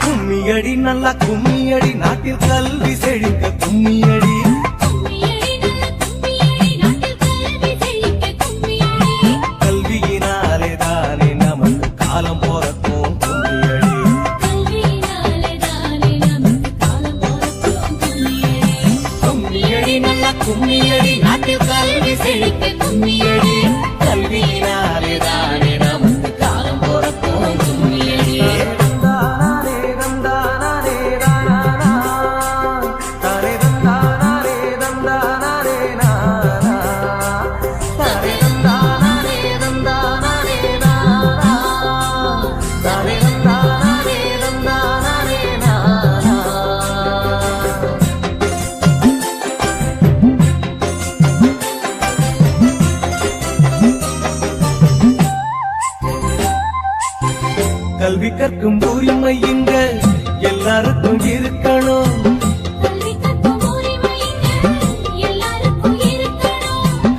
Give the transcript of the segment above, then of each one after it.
கும்மியடி நல்லா கும்மியடி நாட்டில் கல்வி செழிக்க கும்மியடி கல்வியினாலே தானே நமக்கு காலம் போறக்கும் கும்மியடி நல்லா கும்மியடி நாட்டில் கல்வி செழிக்க கும்மியடி கல்வியினாலே தானே நமக்கு காலம் போறக்கும் கும்மியடி கல்வி கற்கும் உரிமை இங்க எல்லாருக்கும் இருக்கணும்.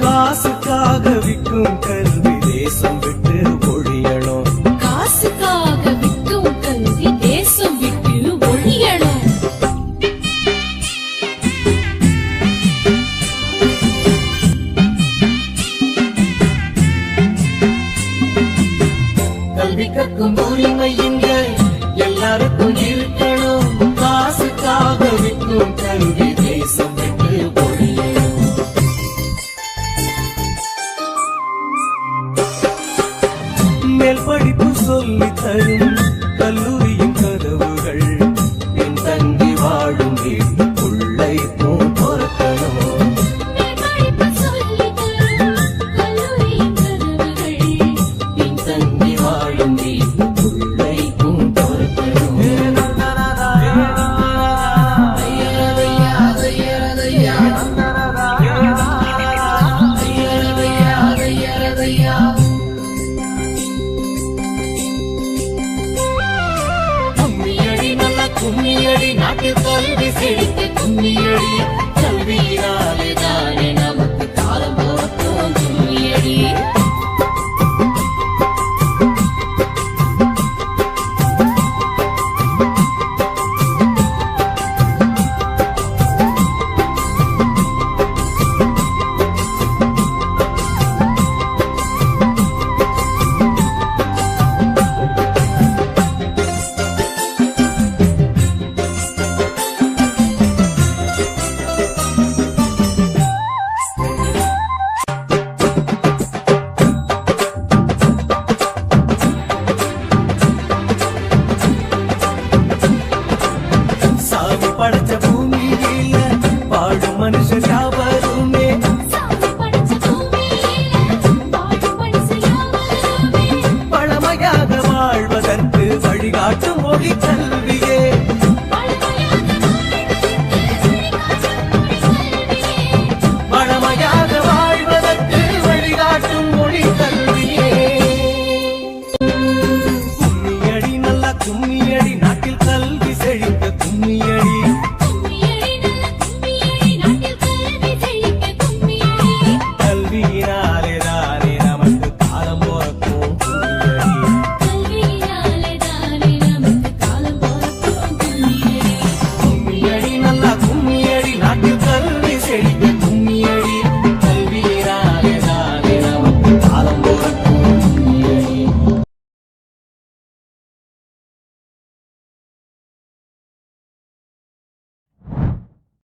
காசுக்காக விற்கும் கல்வி தேசம் விட்டு ஒழியணும். காசுக்காக விற்கும் கல்வி தேசம் விட்டு ஒழியணும். கல்வி கற்கும் உரிமை இங்க எல்லாருக்கும் இருக்கணும். காசுக்காக விற்கும் கல்வி தேசம் விட்டு ஒழியணும். மேல் படிப்பு சொல்லி தரும் கல்லூரியின் கதவுகள் என் தங்கி வாழும் வீட்டுக்குள்ளே பொறுக்கணும். கும்மியடி நாட்டில் கல்வி செழிக்க கும்மியடி கல்வியினாலே தானே நமக்கு காலம் போக்கும் கும்மியடி. படைச்ச